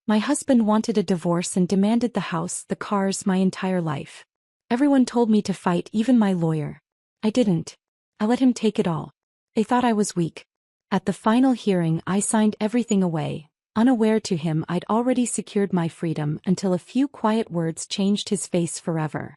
My husband wanted a divorce and demanded the house, the cars, my entire life. Everyone told me to fight, even my lawyer. I didn't. I let him take it all. They thought I was weak. At the final hearing, I signed everything away. Unaware to him, I'd already secured my freedom until a few quiet words changed his face forever.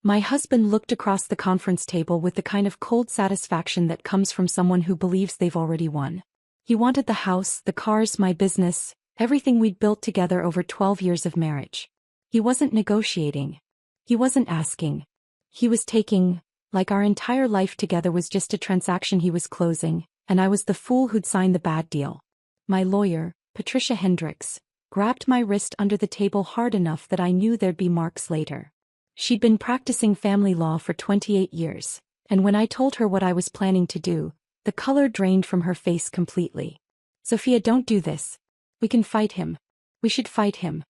My husband looked across the conference table with the kind of cold satisfaction that comes from someone who believes they've already won. He wanted the house, the cars, my business, everything we'd built together over 12 years of marriage. He wasn't negotiating. He wasn't asking. He was taking, like our entire life together was just a transaction he was closing, and I was the fool who'd signed the bad deal. My lawyer, Patricia Hendricks, grabbed my wrist under the table hard enough that I knew there'd be marks later. She'd been practicing family law for 28 years, and when I told her what I was planning to do, the color drained from her face completely. Sophia, don't do this. We can fight him. We should fight him.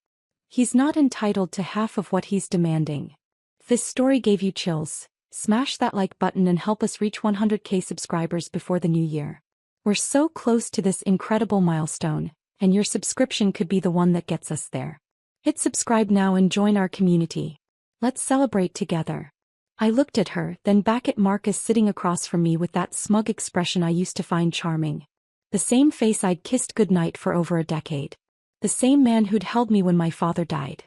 He's not entitled to half of what he's demanding. If this story gave you chills, smash that like button and help us reach 100K subscribers before the new year. We're so close to this incredible milestone, and your subscription could be the one that gets us there. Hit subscribe now and join our community. Let's celebrate together. I looked at her, then back at Marcus sitting across from me with that smug expression I used to find charming. The same face I'd kissed goodnight for over a decade. The same man who'd held me when my father died.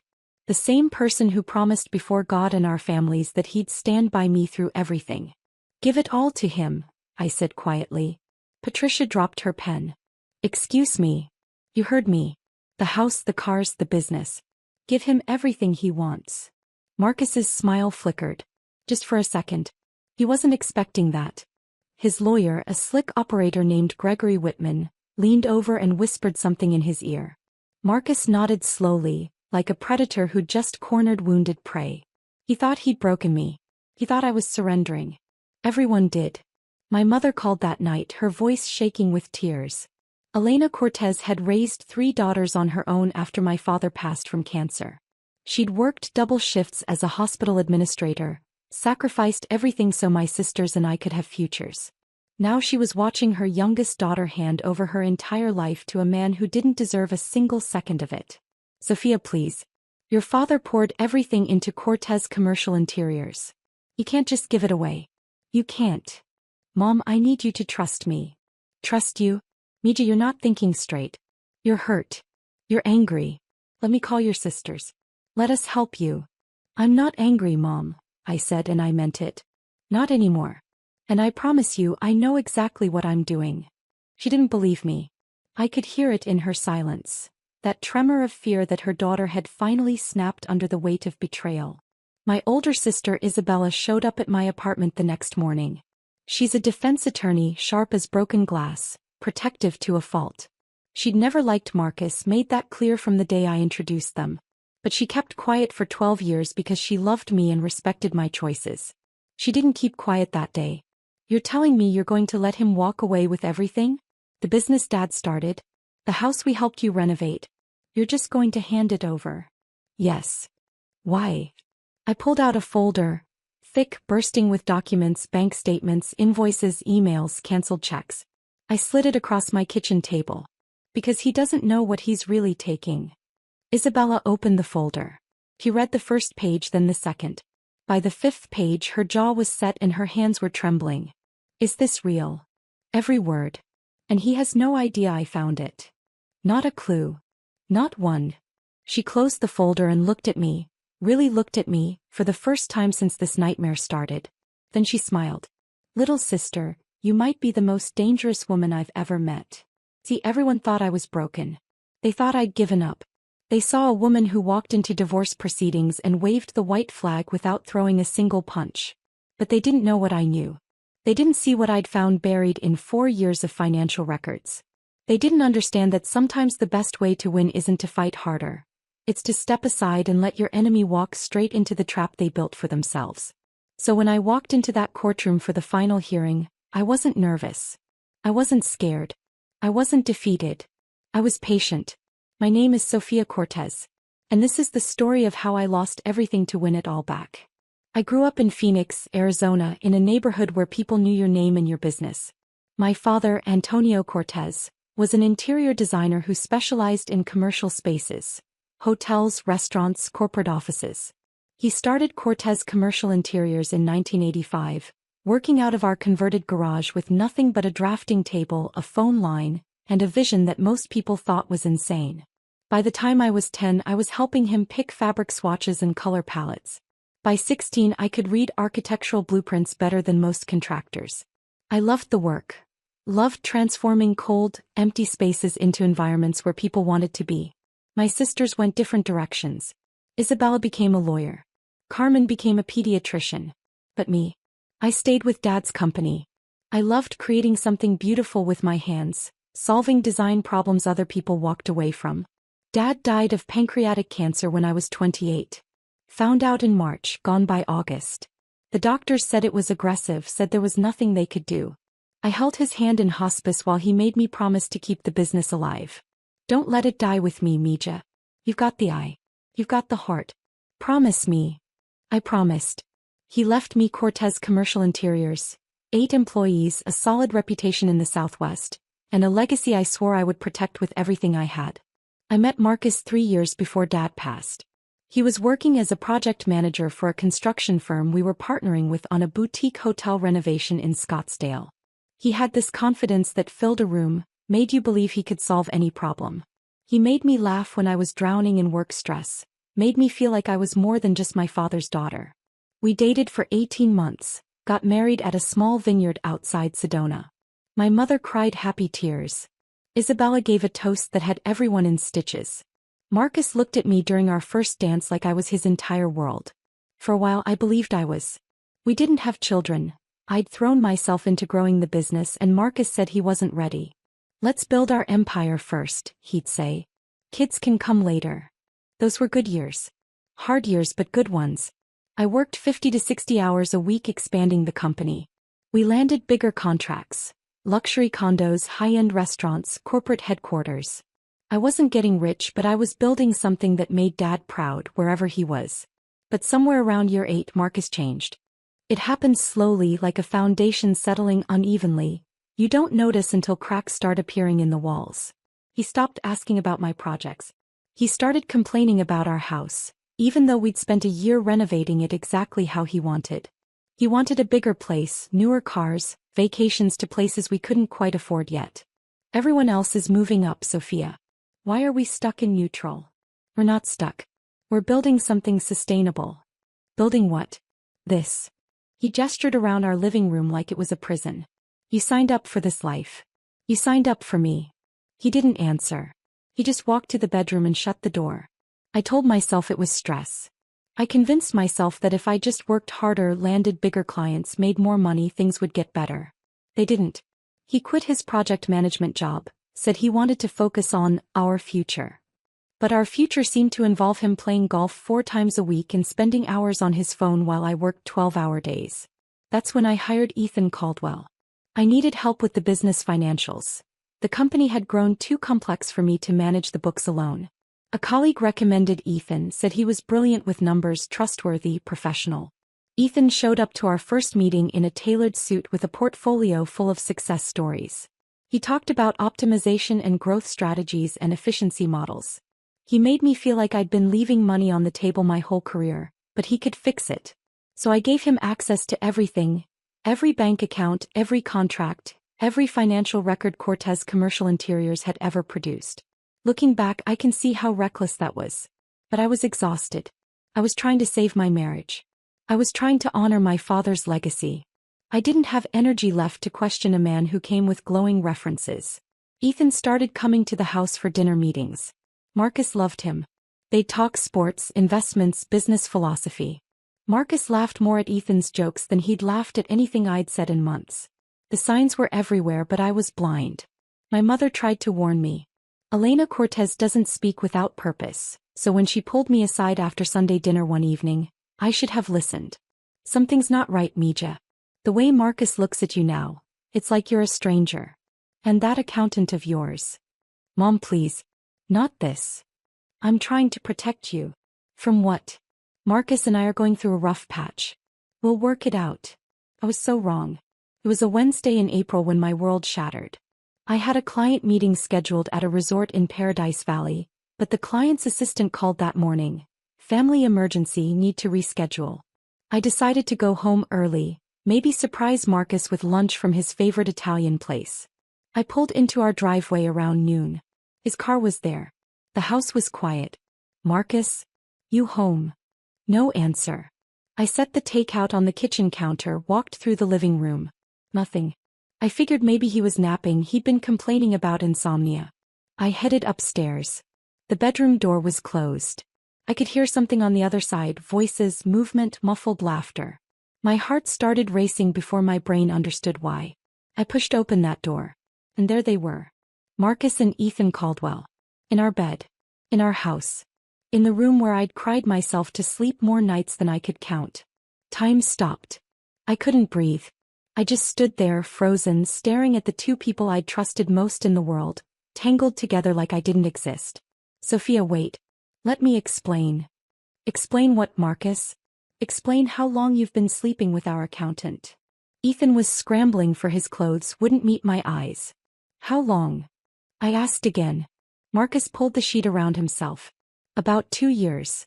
The same person who promised before God and our families that he'd stand by me through everything. Give it all to him, I said quietly. Patricia dropped her pen. Excuse me. You heard me. The house, the cars, the business. Give him everything he wants. Marcus's smile flickered. Just for a second. He wasn't expecting that. His lawyer, a slick operator named Gregory Whitman, leaned over and whispered something in his ear. Marcus nodded slowly, like a predator who'd just cornered wounded prey. He thought he'd broken me. He thought I was surrendering. Everyone did. My mother called that night, her voice shaking with tears. Elena Cortez had raised 3 daughters on her own after my father passed from cancer. She'd worked double shifts as a hospital administrator, sacrificed everything so my sisters and I could have futures. Now she was watching her youngest daughter hand over her entire life to a man who didn't deserve a single second of it. Sophia, please. Your father poured everything into Cortez Commercial Interiors. You can't just give it away. You can't. Mom, I need you to trust me. Trust you? Mija, you're not thinking straight. You're hurt. You're angry. Let me call your sisters. Let us help you. I'm not angry, Mom, I said, and I meant it. Not anymore. And I promise you, I know exactly what I'm doing. She didn't believe me. I could hear it in her silence. That tremor of fear that her daughter had finally snapped under the weight of betrayal. My older sister Isabella showed up at my apartment the next morning. She's a defense attorney, sharp as broken glass, protective to a fault. She'd never liked Marcus, made that clear from the day I introduced them. But she kept quiet for 12 years because she loved me and respected my choices. She didn't keep quiet that day. You're telling me you're going to let him walk away with everything? The business Dad started? The house we helped you renovate? You're just going to hand it over? Yes. Why? I pulled out a folder, thick, bursting with documents, bank statements, invoices, emails, canceled checks. I slid it across my kitchen table. Because he doesn't know what he's really taking. Isabella opened the folder. He read the first page, then the second. By the 5th page, her jaw was set and her hands were trembling. Is this real? Every word. And he has no idea I found it. Not a clue. Not one. She closed the folder and looked at me, really looked at me, for the first time since this nightmare started. Then she smiled. Little sister, you might be the most dangerous woman I've ever met. See, everyone thought I was broken. They thought I'd given up. They saw a woman who walked into divorce proceedings and waved the white flag without throwing a single punch. But they didn't know what I knew. They didn't see what I'd found buried in 4 years of financial records. They didn't understand that sometimes the best way to win isn't to fight harder. It's to step aside and let your enemy walk straight into the trap they built for themselves. So when I walked into that courtroom for the final hearing, I wasn't nervous. I wasn't scared. I wasn't defeated. I was patient. My name is Sophia Cortez. And this is the story of how I lost everything to win it all back. I grew up in Phoenix, Arizona, in a neighborhood where people knew your name and your business. My father, Antonio Cortez, was an interior designer who specialized in commercial spaces, hotels, restaurants, corporate offices. He started Cortez Commercial Interiors in 1985, working out of our converted garage with nothing but a drafting table, a phone line, and a vision that most people thought was insane. By the time I was 10, I was helping him pick fabric swatches and color palettes. By 16, I could read architectural blueprints better than most contractors. I loved the work. Loved transforming cold, empty spaces into environments where people wanted to be. My sisters went different directions. Isabella became a lawyer. Carmen became a pediatrician. But me? I stayed with Dad's company. I loved creating something beautiful with my hands, solving design problems other people walked away from. Dad died of pancreatic cancer when I was 28. Found out in March, gone by August. The doctors said it was aggressive, said there was nothing they could do. I held his hand in hospice while he made me promise to keep the business alive. Don't let it die with me, Mija. You've got the eye. You've got the heart. Promise me. I promised. He left me Cortez Commercial Interiors, 8 employees, a solid reputation in the Southwest, and a legacy I swore I would protect with everything I had. I met Marcus 3 years before Dad passed. He was working as a project manager for a construction firm we were partnering with on a boutique hotel renovation in Scottsdale. He had this confidence that filled a room, made you believe he could solve any problem. He made me laugh when I was drowning in work stress, made me feel like I was more than just my father's daughter. We dated for 18 months, got married at a small vineyard outside Sedona. My mother cried happy tears. Isabella gave a toast that had everyone in stitches. Marcus looked at me during our first dance like I was his entire world. For a while I believed I was. We didn't have children. I'd thrown myself into growing the business and Marcus said he wasn't ready. Let's build our empire first, he'd say. Kids can come later. Those were good years. Hard years but good ones. I worked 50 to 60 hours a week expanding the company. We landed bigger contracts. Luxury condos, high-end restaurants, corporate headquarters. I wasn't getting rich but I was building something that made Dad proud wherever he was. But somewhere around year 8 Marcus changed. It happened slowly like a foundation settling unevenly. You don't notice until cracks start appearing in the walls. He stopped asking about my projects. He started complaining about our house, even though we'd spent a year renovating it exactly how he wanted. He wanted a bigger place, newer cars, vacations to places we couldn't quite afford yet. Everyone else is moving up, Sophia. Why are we stuck in neutral? We're not stuck. We're building something sustainable. Building what? This. He gestured around our living room like it was a prison. You signed up for this life. You signed up for me. He didn't answer. He just walked to the bedroom and shut the door. I told myself it was stress. I convinced myself that if I just worked harder, landed bigger clients, made more money, things would get better. They didn't. He quit his project management job, said he wanted to focus on our future. But our future seemed to involve him playing golf 4 times a week and spending hours on his phone while I worked 12-hour days. That's when I hired Ethan Caldwell. I needed help with the business financials. The company had grown too complex for me to manage the books alone. A colleague recommended Ethan, said he was brilliant with numbers, trustworthy, professional. Ethan showed up to our first meeting in a tailored suit with a portfolio full of success stories. He talked about optimization and growth strategies and efficiency models. He made me feel like I'd been leaving money on the table my whole career, but he could fix it. So I gave him access to everything, every bank account, every contract, every financial record Cortez Commercial Interiors had ever produced. Looking back, I can see how reckless that was. But I was exhausted. I was trying to save my marriage. I was trying to honor my father's legacy. I didn't have energy left to question a man who came with glowing references. Ethan started coming to the house for dinner meetings. Marcus loved him. They'd talk sports, investments, business philosophy. Marcus laughed more at Ethan's jokes than he'd laughed at anything I'd said in months. The signs were everywhere but I was blind. My mother tried to warn me. Elena Cortez doesn't speak without purpose, so when she pulled me aside after Sunday dinner one evening, I should have listened. Something's not right, Mija. The way Marcus looks at you now, it's like you're a stranger. And that accountant of yours. Mom, please. Not this. I'm trying to protect you. From what? Marcus and I are going through a rough patch. We'll work it out. I was so wrong. It was a Wednesday in April when my world shattered. I had a client meeting scheduled at a resort in Paradise Valley, but the client's assistant called that morning. Family emergency, need to reschedule. I decided to go home early, maybe surprise Marcus with lunch from his favorite Italian place. I pulled into our driveway around noon. His car was there. The house was quiet. Marcus? You home? No answer. I set the takeout on the kitchen counter, walked through the living room. Nothing. I figured maybe he was napping, he'd been complaining about insomnia. I headed upstairs. The bedroom door was closed. I could hear something on the other side, voices, movement, muffled laughter. My heart started racing before my brain understood why. I pushed open that door. And there they were. Marcus and Ethan Caldwell. In our bed. In our house. In the room where I'd cried myself to sleep more nights than I could count. Time stopped. I couldn't breathe. I just stood there, frozen, staring at the two people I'd trusted most in the world, tangled together like I didn't exist. Sophia, wait. Let me explain. Explain what, Marcus? Explain how long you've been sleeping with our accountant. Ethan was scrambling for his clothes, wouldn't meet my eyes. How long? I asked again. Marcus pulled the sheet around himself. About 2 years.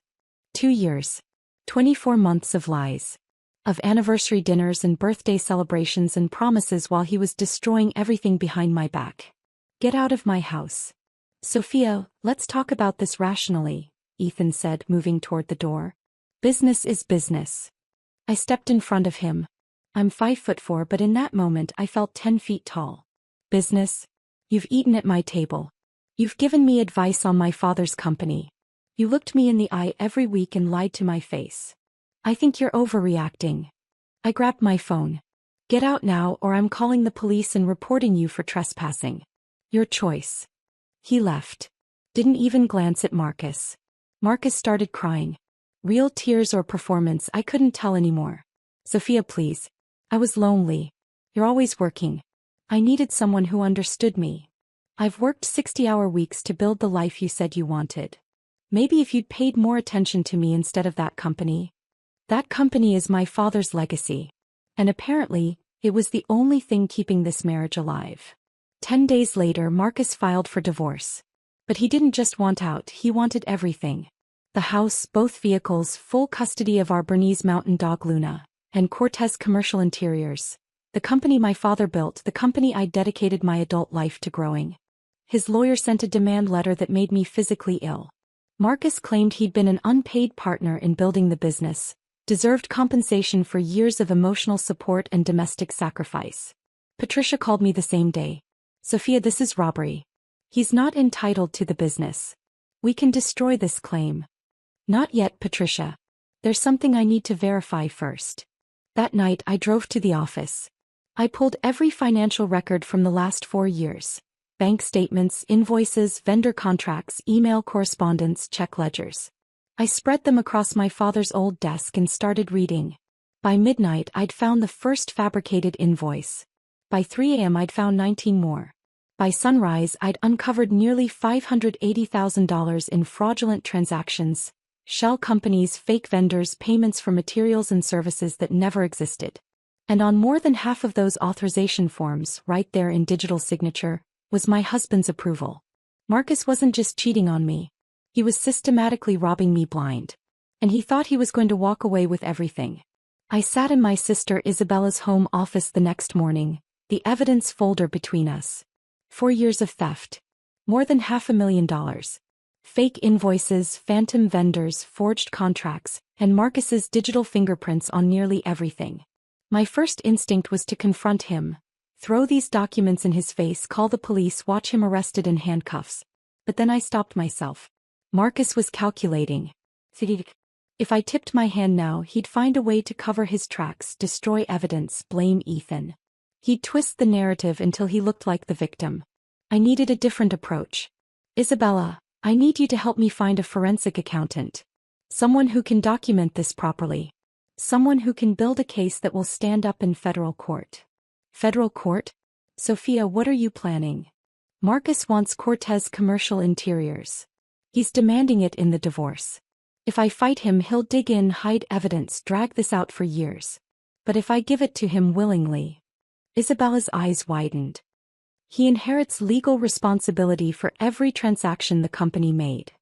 2 years. 24 months of lies. Of anniversary dinners and birthday celebrations and promises while he was destroying everything behind my back. Get out of my house. Sophia, let's talk about this rationally, Ethan said, moving toward the door. Business is business. I stepped in front of him. I'm 5'4", but in that moment I felt 10 feet tall. Business? You've eaten at my table. You've given me advice on my father's company. You looked me in the eye every week and lied to my face. I think you're overreacting. I grabbed my phone. Get out now or I'm calling the police and reporting you for trespassing. Your choice. He left. Didn't even glance at Marcus. Marcus started crying. Real tears or performance, I couldn't tell anymore. Sophia, please. I was lonely. You're always working. I needed someone who understood me. I've worked 60-hour weeks to build the life you said you wanted. Maybe if you'd paid more attention to me instead of that company. That company is my father's legacy. And apparently, it was the only thing keeping this marriage alive. 10 days later, Marcus filed for divorce. But he didn't just want out, he wanted everything. The house, both vehicles, full custody of our Bernese mountain dog Luna, and Cortez Commercial Interiors. The company my father built, the company I dedicated my adult life to growing. His lawyer sent a demand letter that made me physically ill. Marcus claimed he'd been an unpaid partner in building the business, deserved compensation for years of emotional support and domestic sacrifice. Patricia called me the same day. Sophia, this is robbery. He's not entitled to the business. We can destroy this claim. Not yet, Patricia. There's something I need to verify first. That night I drove to the office. I pulled every financial record from the last 4 years. Bank statements, invoices, vendor contracts, email correspondence, check ledgers. I spread them across my father's old desk and started reading. By midnight I'd found the first fabricated invoice. By 3 a.m. I'd found 19 more. By sunrise I'd uncovered nearly $580,000 in fraudulent transactions, shell companies, fake vendors, payments for materials and services that never existed. And on more than half of those authorization forms, right there in digital signature, was my husband's approval. Marcus wasn't just cheating on me. He was systematically robbing me blind. And he thought he was going to walk away with everything. I sat in my sister Isabella's home office the next morning, the evidence folder between us. 4 years of theft. More than $500,000. Fake invoices, phantom vendors, forged contracts, and Marcus's digital fingerprints on nearly everything. My first instinct was to confront him, throw these documents in his face, call the police, watch him arrested in handcuffs. But then I stopped myself. Marcus was calculating. If I tipped my hand now, he'd find a way to cover his tracks, destroy evidence, blame Ethan. He'd twist the narrative until he looked like the victim. I needed a different approach. Isabella, I need you to help me find a forensic accountant. Someone who can document this properly. Someone who can build a case that will stand up in federal court. Federal court? Sophia, what are you planning? Marcus wants Cortez Commercial Interiors. He's demanding it in the divorce. If I fight him, he'll dig in, hide evidence, drag this out for years. But if I give it to him willingly... Isabella's eyes widened. He inherits legal responsibility for every transaction the company made.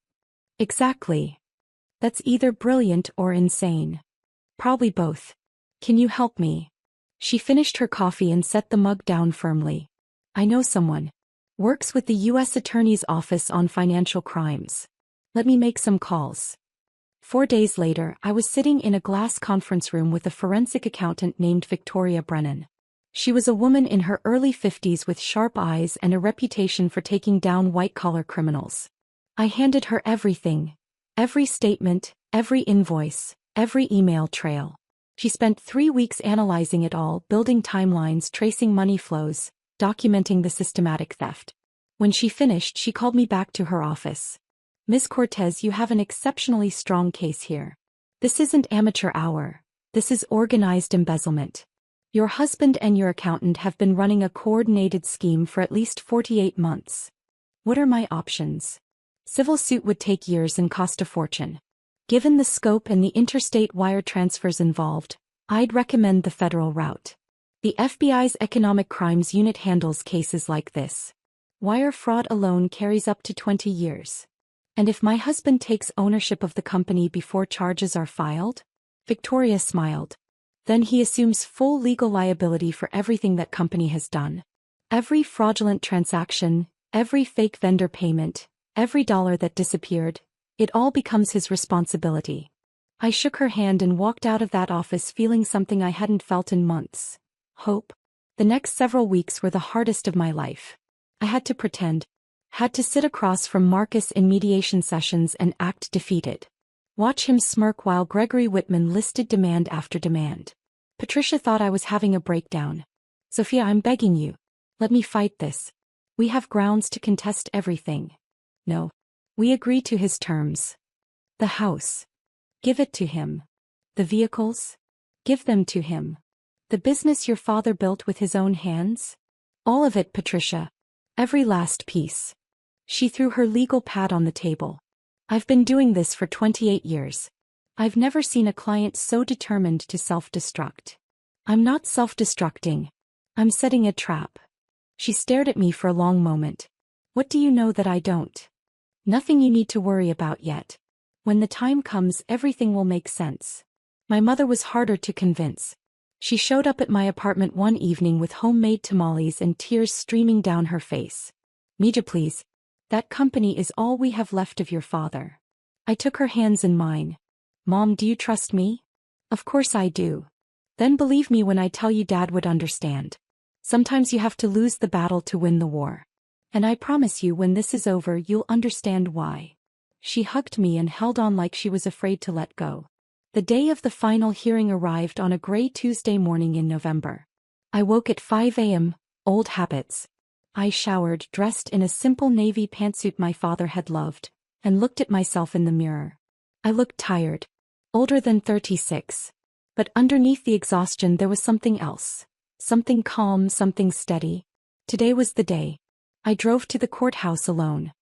Exactly. That's either brilliant or insane. Probably both. Can you help me? She finished her coffee and set the mug down firmly. I know someone. Works with the U.S. Attorney's Office on Financial Crimes. Let me make some calls. 4 days later, I was sitting in a glass conference room with a forensic accountant named Victoria Brennan. She was a woman in her early 50s with sharp eyes and a reputation for taking down white-collar criminals. I handed her everything. Every statement, every invoice, every email trail. She spent 3 weeks analyzing it all, building timelines, tracing money flows, documenting the systematic theft. When she finished, she called me back to her office. Ms. Cortez, you have an exceptionally strong case here. This isn't amateur hour. This is organized embezzlement. Your husband and your accountant have been running a coordinated scheme for at least 48 months. What are my options? Civil suit would take years and cost a fortune. Given the scope and the interstate wire transfers involved, I'd recommend the federal route. The FBI's Economic Crimes Unit handles cases like this. Wire fraud alone carries up to 20 years. And if my husband takes ownership of the company before charges are filed? Victoria smiled. Then he assumes full legal liability for everything that company has done. Every fraudulent transaction, every fake vendor payment, every dollar that disappeared, it all becomes his responsibility. I shook her hand and walked out of that office feeling something I hadn't felt in months. Hope. The next several weeks were the hardest of my life. I had to pretend. Had to sit across from Marcus in mediation sessions and act defeated. Watch him smirk while Gregory Whitman listed demand after demand. Patricia thought I was having a breakdown. Sophia, I'm begging you. Let me fight this. We have grounds to contest everything. No. We agree to his terms. The house. Give it to him. The vehicles? Give them to him. The business your father built with his own hands? All of it, Patricia. Every last piece. She threw her legal pad on the table. I've been doing this for 28 years. I've never seen a client so determined to self-destruct. I'm not self-destructing. I'm setting a trap. She stared at me for a long moment. What do you know that I don't? Nothing you need to worry about yet. When the time comes, everything will make sense. My mother was harder to convince. She showed up at my apartment one evening with homemade tamales and tears streaming down her face. Mija, please. That company is all we have left of your father. I took her hands in mine. Mom, do you trust me? Of course I do. Then believe me when I tell you Dad would understand. Sometimes you have to lose the battle to win the war. And I promise you when this is over you'll understand why. She hugged me and held on like she was afraid to let go. The day of the final hearing arrived on a gray Tuesday morning in November. I woke at 5 a.m., old habits. I showered, dressed in a simple navy pantsuit my father had loved, and looked at myself in the mirror. I looked tired. Older than 36. But underneath the exhaustion there was something else. Something calm, something steady. Today was the day. I drove to the courthouse alone.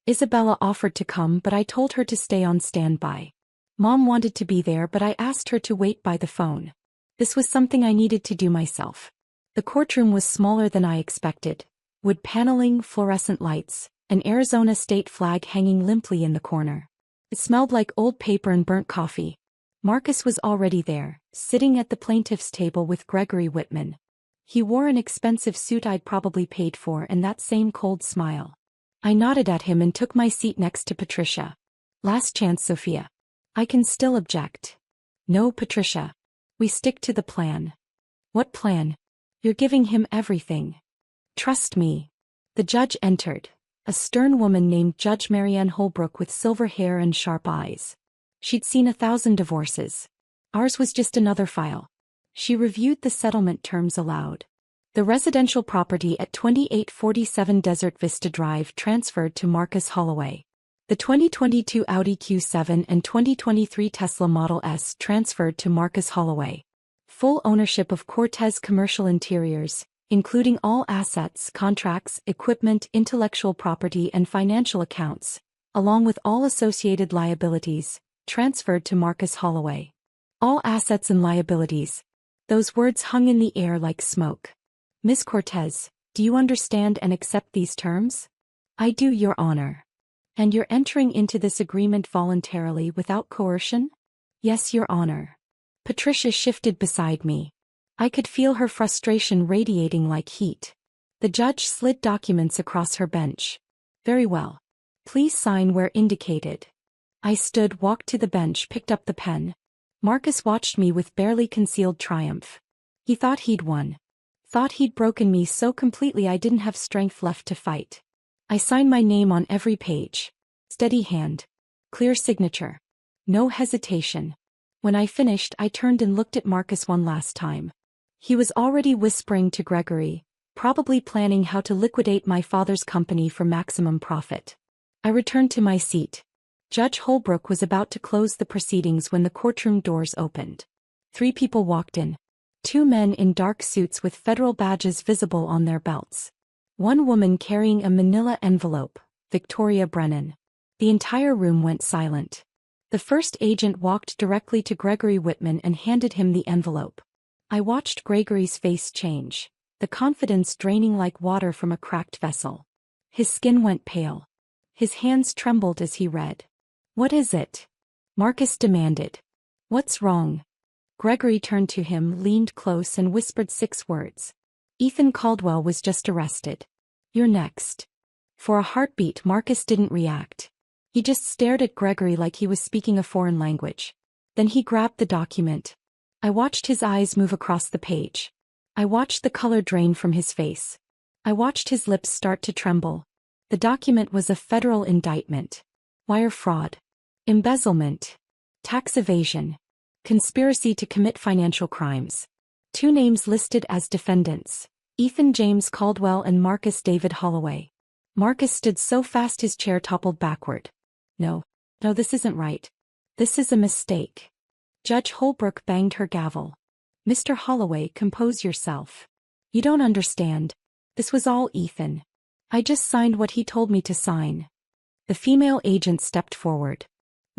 Isabella offered to come but I told her to stay on standby. Mom wanted to be there but I asked her to wait by the phone. This was something I needed to do myself. The courtroom was smaller than I expected. Wood paneling, fluorescent lights, an Arizona state flag hanging limply in the corner. It smelled like old paper and burnt coffee. Marcus was already there, sitting at the plaintiff's table with Gregory Whitman. He wore an expensive suit I'd probably paid for and that same cold smile. I nodded at him and took my seat next to Patricia. Last chance, Sophia. I can still object. No, Patricia. We stick to the plan. What plan? You're giving him everything. Trust me. The judge entered. A stern woman named Judge Marianne Holbrook with silver hair and sharp eyes. She'd seen 1,000 divorces. Ours was just another file. She reviewed the settlement terms aloud. The residential property at 2847 Desert Vista Drive transferred to Marcus Holloway. The 2022 Audi Q7 and 2023 Tesla Model S transferred to Marcus Holloway. Full ownership of Cortez Commercial Interiors, including all assets, contracts, equipment, intellectual property and financial accounts, along with all associated liabilities, transferred to Marcus Holloway. All assets and liabilities. Those words hung in the air like smoke. Miss Cortez, Do you understand and accept these terms? I do, Your Honor. And you're entering into this agreement voluntarily without coercion? Yes, Your Honor. Patricia shifted beside me. I could feel her frustration radiating like heat. The judge slid documents across her bench. Very well. Please sign where indicated. I stood, walked to the bench, picked up the pen. Marcus watched me with barely concealed triumph. He thought he'd won. Thought he'd broken me so completely I didn't have strength left to fight. I signed my name on every page. Steady hand. Clear signature. No hesitation. When I finished, I turned and looked at Marcus one last time. He was already whispering to Gregory, probably planning how to liquidate my father's company for maximum profit. I returned to my seat. Judge Holbrook was about to close the proceedings when the courtroom doors opened. 3 people walked in. 2 men in dark suits with federal badges visible on their belts. 1 woman carrying a manila envelope, Victoria Brennan. The entire room went silent. The first agent walked directly to Gregory Whitman and handed him the envelope. I watched Gregory's face change, the confidence draining like water from a cracked vessel. His skin went pale. His hands trembled as he read. What is it? Marcus demanded. What's wrong? Gregory turned to him, leaned close and whispered 6 words. Ethan Caldwell was just arrested. You're next. For a heartbeat, Marcus didn't react. He just stared at Gregory like he was speaking a foreign language. Then he grabbed the document. I watched his eyes move across the page. I watched the color drain from his face. I watched his lips start to tremble. The document was a federal indictment. Wire fraud. Embezzlement. Tax evasion. Conspiracy to commit financial crimes. 2 names listed as defendants. Ethan James Caldwell and Marcus David Holloway. Marcus stood so fast his chair toppled backward. No, this isn't right. This is a mistake. Judge Holbrook banged her gavel. Mr. Holloway, compose yourself. You don't understand. This was all Ethan. I just signed what he told me to sign. The female agent stepped forward.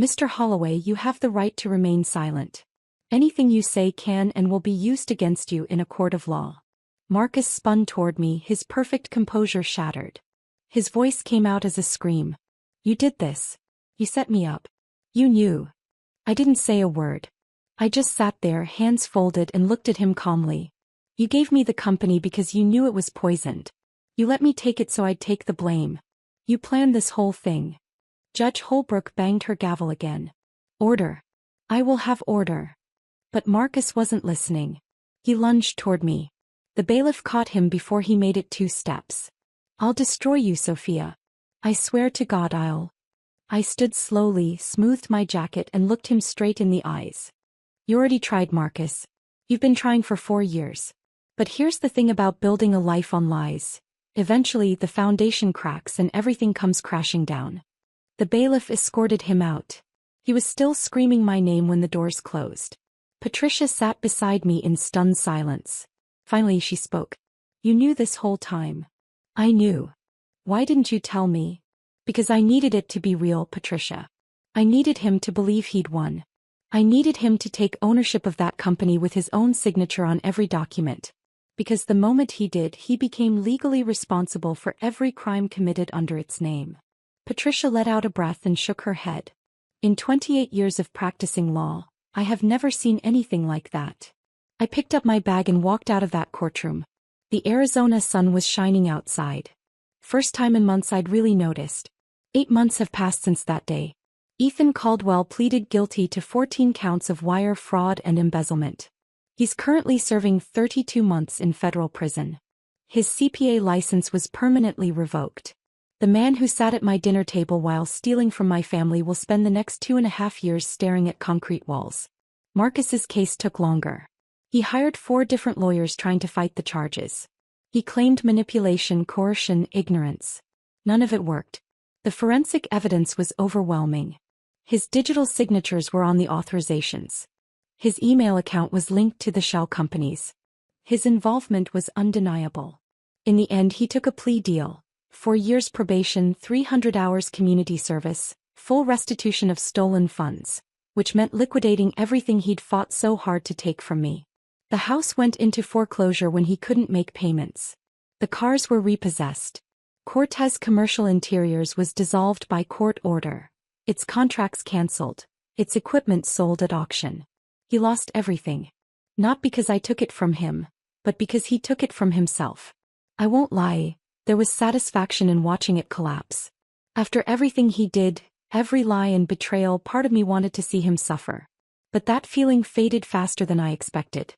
Mr. Holloway, you have the right to remain silent. Anything you say can and will be used against you in a court of law. Marcus spun toward me, his perfect composure shattered. His voice came out as a scream. You did this. You set me up. You knew. I didn't say a word. I just sat there, hands folded, and looked at him calmly. You gave me the company because you knew it was poisoned. You let me take it so I'd take the blame. You planned this whole thing. Judge Holbrook banged her gavel again. Order. I will have order. But Marcus wasn't listening. He lunged toward me. The bailiff caught him before he made it 2 steps. I'll destroy you, Sophia. I swear to God I'll. I stood slowly, smoothed my jacket and looked him straight in the eyes. You already tried, Marcus. You've been trying for 4 years. But here's the thing about building a life on lies. Eventually the foundation cracks and everything comes crashing down. The bailiff escorted him out. He was still screaming my name when the doors closed. Patricia sat beside me in stunned silence. Finally she spoke. You knew this whole time. I knew. Why didn't you tell me? Because I needed it to be real, Patricia. I needed him to believe he'd won. I needed him to take ownership of that company with his own signature on every document. Because the moment he did, he became legally responsible for every crime committed under its name. Patricia let out a breath and shook her head. In 28 years of practicing law, I have never seen anything like that. I picked up my bag and walked out of that courtroom. The Arizona sun was shining outside. First time in months I'd really noticed. 8 months have passed since that day. Ethan Caldwell pleaded guilty to 14 counts of wire fraud and embezzlement. He's currently serving 32 months in federal prison. His CPA license was permanently revoked. The man who sat at my dinner table while stealing from my family will spend the next 2.5 years staring at concrete walls. Marcus's case took longer. He hired 4 different lawyers trying to fight the charges. He claimed manipulation, coercion, ignorance. None of it worked. The forensic evidence was overwhelming. His digital signatures were on the authorizations. His email account was linked to the shell companies. His involvement was undeniable. In the end, he took a plea deal. 4 years probation, 300 hours community service, full restitution of stolen funds, which meant liquidating everything he'd fought so hard to take from me. The house went into foreclosure when he couldn't make payments. The cars were repossessed. Cortez Commercial Interiors was dissolved by court order. Its contracts cancelled. Its equipment sold at auction. He lost everything. Not because I took it from him, but because he took it from himself. I won't lie, there was satisfaction in watching it collapse. After everything he did, every lie and betrayal, part of me wanted to see him suffer. But that feeling faded faster than I expected.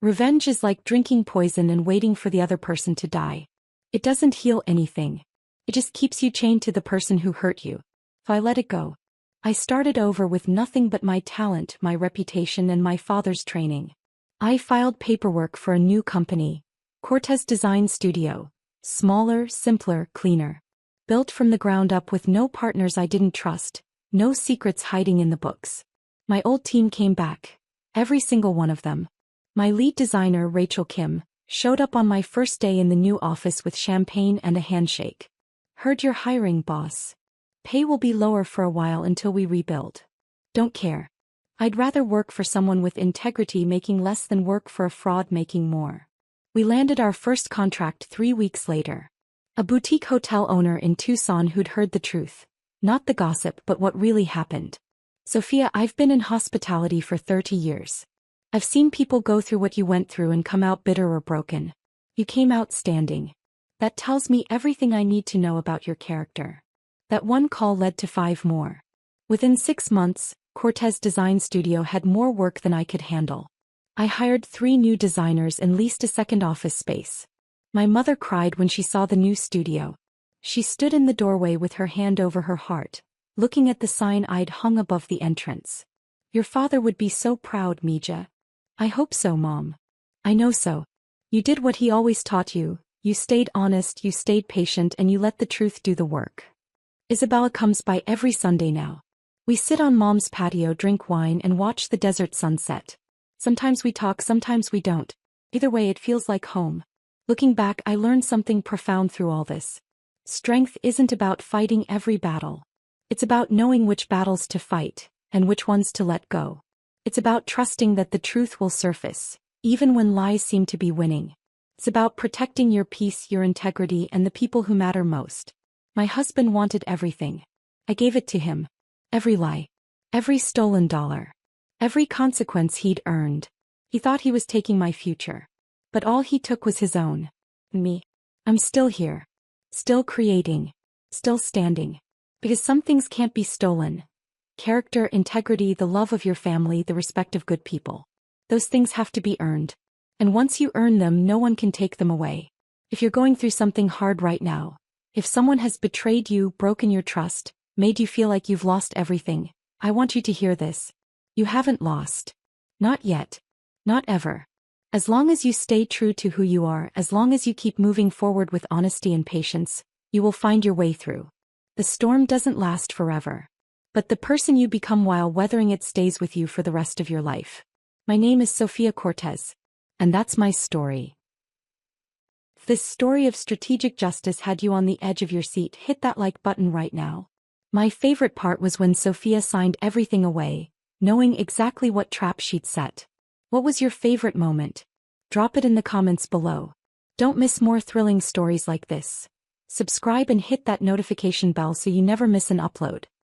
Revenge is like drinking poison and waiting for the other person to die. It doesn't heal anything. It just keeps you chained to the person who hurt you. So I let it go. I started over with nothing but my talent, my reputation, and my father's training. I filed paperwork for a new company, Cortez Design Studio. Smaller, simpler, cleaner. Built from the ground up with no partners I didn't trust, no secrets hiding in the books. My old team came back. Every single one of them. My lead designer, Rachel Kim, showed up on my first day in the new office with champagne and a handshake. Heard you're hiring, boss. Pay will be lower for a while until we rebuild. Don't care. I'd rather work for someone with integrity making less than work for a fraud making more. We landed our first contract 3 weeks later. A boutique hotel owner in Tucson who'd heard the truth. Not the gossip, but what really happened. Sophia, I've been in hospitality for 30 years. I've seen people go through what you went through and come out bitter or broken. You came out standing. That tells me everything I need to know about your character. That one call led to 5 more. Within 6 months, Cortez Design Studio had more work than I could handle. I hired 3 new designers and leased a second office space. My mother cried when she saw the new studio. She stood in the doorway with her hand over her heart, looking at the sign I'd hung above the entrance. Your father would be so proud, Mija. I hope so, Mom. I know so. You did what he always taught you. You stayed honest, you stayed patient, and you let the truth do the work. Isabella comes by every Sunday now. We sit on Mom's patio, drink wine, and watch the desert sunset. Sometimes we talk, sometimes we don't. Either way, it feels like home. Looking back, I learned something profound through all this. Strength isn't about fighting every battle. It's about knowing which battles to fight, and which ones to let go. It's about trusting that the truth will surface, even when lies seem to be winning. It's about protecting your peace, your integrity, and the people who matter most. My husband wanted everything. I gave it to him. Every lie. Every stolen dollar. Every consequence he'd earned. He thought he was taking my future. But all he took was his own. Me. I'm still here. Still creating. Still standing. Because some things can't be stolen. Character, integrity, the love of your family, the respect of good people. Those things have to be earned. And once you earn them, no one can take them away. If you're going through something hard right now, if someone has betrayed you, broken your trust, made you feel like you've lost everything, I want you to hear this. You haven't lost. Not yet. Not ever. As long as you stay true to who you are, as long as you keep moving forward with honesty and patience, you will find your way through. The storm doesn't last forever. But the person you become while weathering it stays with you for the rest of your life. My name is Sofia Cortez. And that's my story. If this story of strategic justice had you on the edge of your seat, hit that like button right now. My favorite part was when Sophia signed everything away, knowing exactly what trap she'd set. What was your favorite moment? Drop it in the comments below. Don't miss more thrilling stories like this. Subscribe and hit that notification bell so you never miss an upload.